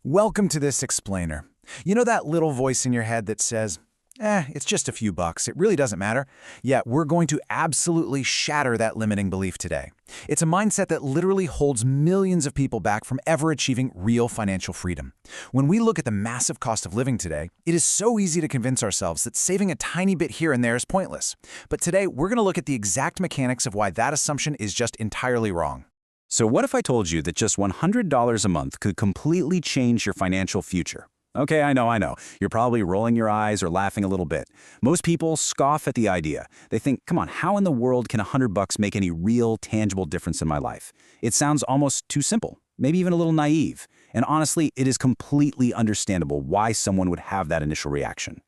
Welcome to this explainer. You know that little voice in your head that says, it's just a few bucks, it really doesn't matter? Yeah, we're going to absolutely shatter that limiting belief today. It's a mindset that literally holds millions of people back from ever achieving real financial freedom. When we look at the massive cost of living today, it is so easy to convince ourselves that saving a tiny bit here and there is pointless. But today, we're going to look at the exact mechanics of why that assumption is just entirely wrong. So what if I told you that just $100 a month could completely change your financial future? Okay, I know. You're probably rolling your eyes or laughing a little bit. Most people scoff at the idea. They think, come on, how in the world can $100 make any real, tangible difference in my life? It sounds almost too simple, maybe even a little naive. And honestly, it is completely understandable why someone would have that initial reaction.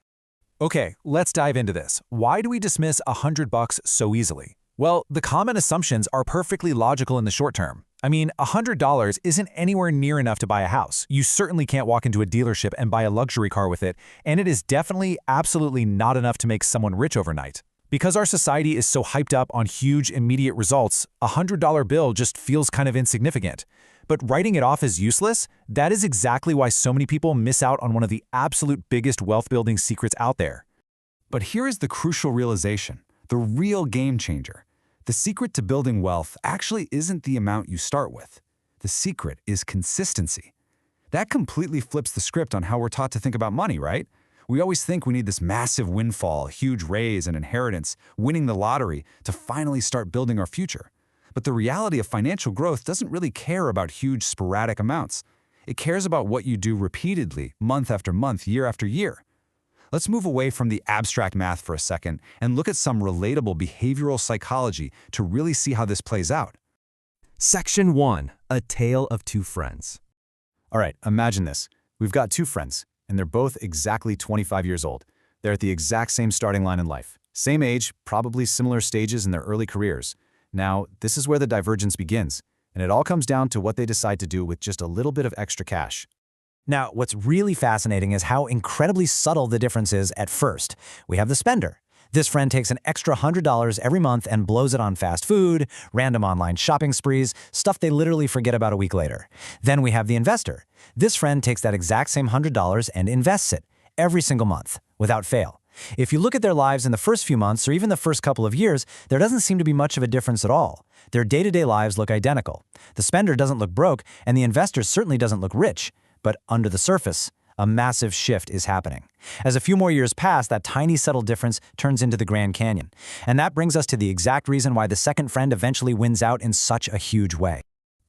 Okay, let's dive into this. Why do we dismiss $100 so easily? Well, the common assumptions are perfectly logical in the short term. I mean, $100 isn't anywhere near enough to buy a house. You certainly can't walk into a dealership and buy a luxury car with it, and it is definitely, absolutely not enough to make someone rich overnight. Because our society is so hyped up on huge, immediate results, a $100 bill just feels kind of insignificant. But writing it off as useless, that is exactly why so many people miss out on one of the absolute biggest wealth-building secrets out there. But here is the crucial realization, the real game changer. The secret to building wealth actually isn't the amount you start with. The secret is consistency. That completely flips the script on how we're taught to think about money, right? We always think we need this massive windfall, huge raise, and inheritance, winning the lottery, to finally start building our future. But the reality of financial growth doesn't really care about huge sporadic amounts. It cares about what you do repeatedly, month after month, year after year. Let's move away from the abstract math for a second and look at some relatable behavioral psychology to really see how this plays out. Section 1. A Tale of Two Friends. All right, imagine this. We've got two friends, and they're both exactly 25 years old. They're at the exact same starting line in life. Same age, probably similar stages in their early careers. Now, this is where the divergence begins, and it all comes down to what they decide to do with just a little bit of extra cash. Now, what's really fascinating is how incredibly subtle the difference is at first. We have the spender. This friend takes an extra $100 every month and blows it on fast food, random online shopping sprees, stuff they literally forget about a week later. Then we have the investor. This friend takes that exact same $100 and invests it every single month, without fail. If you look at their lives in the first few months or even the first couple of years, there doesn't seem to be much of a difference at all. Their day-to-day lives look identical. The spender doesn't look broke, and the investor certainly doesn't look rich. But under the surface, a massive shift is happening. As a few more years pass, that tiny subtle difference turns into the Grand Canyon. And that brings us to the exact reason why the second friend eventually wins out in such a huge way.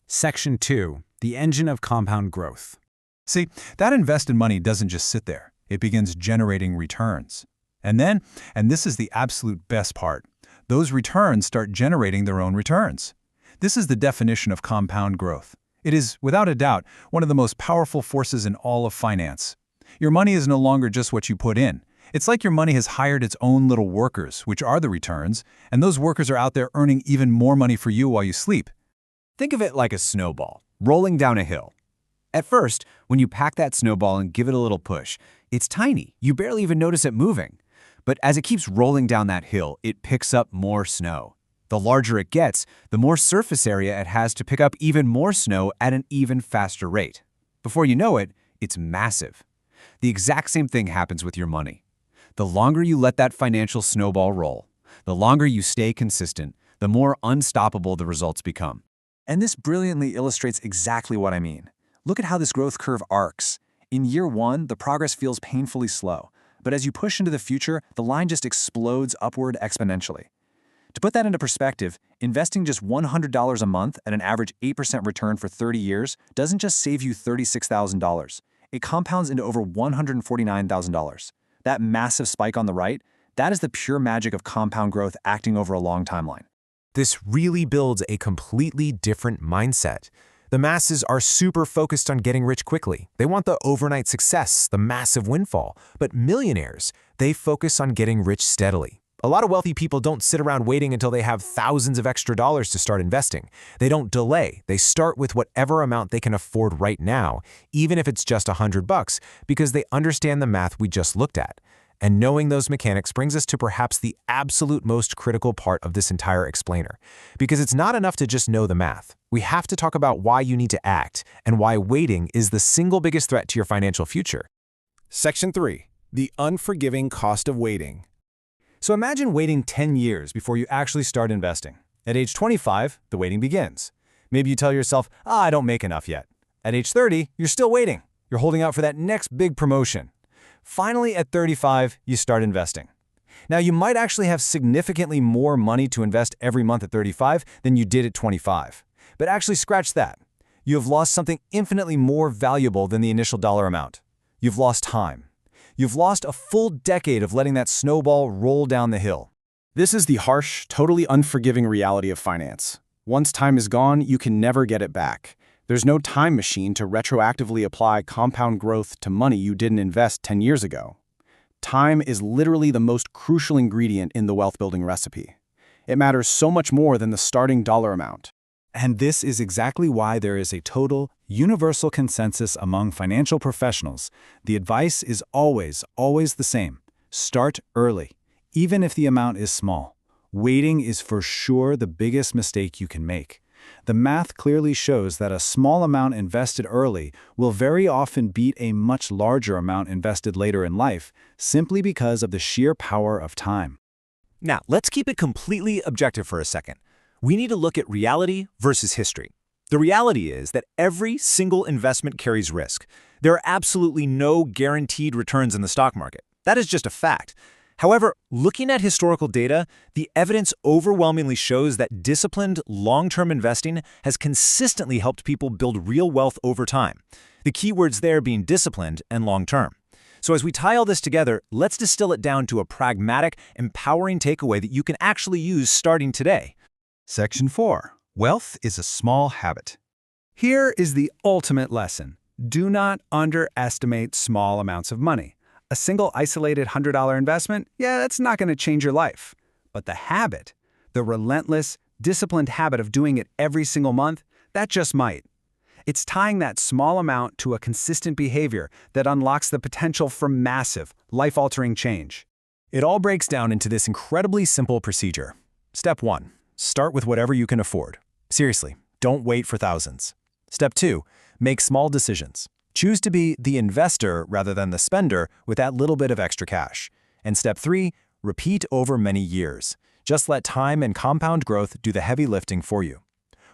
Section 2. The engine of compound growth. See, that invested money doesn't just sit there. It begins generating returns. And this is the absolute best part, those returns start generating their own returns. This is the definition of compound growth. It is, without a doubt, one of the most powerful forces in all of finance. Your money is no longer just what you put in. It's like your money has hired its own little workers, which are the returns, and those workers are out there earning even more money for you while you sleep. Think of it like a snowball, rolling down a hill. At first, when you pack that snowball and give it a little push, it's tiny. You barely even notice it moving. But as it keeps rolling down that hill, it picks up more snow. The larger it gets, the more surface area it has to pick up even more snow at an even faster rate. Before you know it, it's massive. The exact same thing happens with your money. The longer you let that financial snowball roll, the longer you stay consistent, the more unstoppable the results become. And this brilliantly illustrates exactly what I mean. Look at how this growth curve arcs. In year one, the progress feels painfully slow, but as you push into the future, the line just explodes upward exponentially. To put that into perspective, investing just $100 a month at an average 8% return for 30 years doesn't just save you $36,000. It compounds into over $149,000. That massive spike on the right, that is the pure magic of compound growth acting over a long timeline. This really builds a completely different mindset. The masses are super focused on getting rich quickly. They want the overnight success, the massive windfall. But millionaires, they focus on getting rich steadily. A lot of wealthy people don't sit around waiting until they have thousands of extra dollars to start investing. They don't delay. They start with whatever amount they can afford right now, even if it's just $100, because they understand the math we just looked at. And knowing those mechanics brings us to perhaps the absolute most critical part of this entire explainer. Because it's not enough to just know the math. We have to talk about why you need to act and why waiting is the single biggest threat to your financial future. Section 3. The unforgiving cost of waiting. So imagine waiting 10 years before you actually start investing. At age 25, the waiting begins. Maybe you tell yourself, I don't make enough yet. At age 30, you're still waiting. You're holding out for that next big promotion. Finally, at 35, you start investing. Now, you might actually have significantly more money to invest every month at 35 than you did at 25. But actually, scratch that. You have lost something infinitely more valuable than the initial dollar amount. You've lost time. You've lost a full decade of letting that snowball roll down the hill. This is the harsh, totally unforgiving reality of finance. Once time is gone, you can never get it back. There's no time machine to retroactively apply compound growth to money you didn't invest 10 years ago. Time is literally the most crucial ingredient in the wealth-building recipe. It matters so much more than the starting dollar amount. And this is exactly why there is a total, universal consensus among financial professionals. The advice is always the same. Start early, even if the amount is small. Waiting is for sure the biggest mistake you can make. The math clearly shows that a small amount invested early will very often beat a much larger amount invested later in life, simply because of the sheer power of time. Now, let's keep it completely objective for a second. We need to look at reality versus history. The reality is that every single investment carries risk. There are absolutely no guaranteed returns in the stock market. That is just a fact. However, looking at historical data, the evidence overwhelmingly shows that disciplined, long-term investing has consistently helped people build real wealth over time. The key words there being disciplined and long-term. So as we tie all this together, let's distill it down to a pragmatic, empowering takeaway that you can actually use starting today. Section 4. Wealth is a small habit. Here is the ultimate lesson. Do not underestimate small amounts of money. A single isolated $100 investment, that's not going to change your life. But the habit, the relentless, disciplined habit of doing it every single month, that just might. It's tying that small amount to a consistent behavior that unlocks the potential for massive, life-altering change. It all breaks down into this incredibly simple procedure. Step 1. Start with whatever you can afford. Seriously, don't wait for thousands. Step 2. Make small decisions. Choose to be the investor rather than the spender with that little bit of extra cash. And step 3, repeat over many years. Just let time and compound growth do the heavy lifting for you.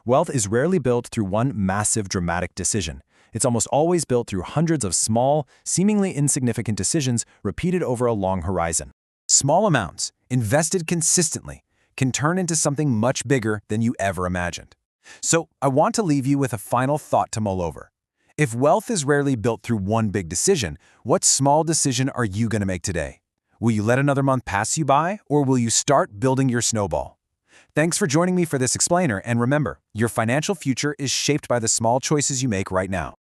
Wealth is rarely built through one massive dramatic decision. It's almost always built through hundreds of small, seemingly insignificant decisions repeated over a long horizon. Small amounts, invested consistently, can turn into something much bigger than you ever imagined. So I want to leave you with a final thought to mull over. If wealth is rarely built through one big decision, what small decision are you going to make today? Will you let another month pass you by, or will you start building your snowball? Thanks for joining me for this explainer, and remember, your financial future is shaped by the small choices you make right now.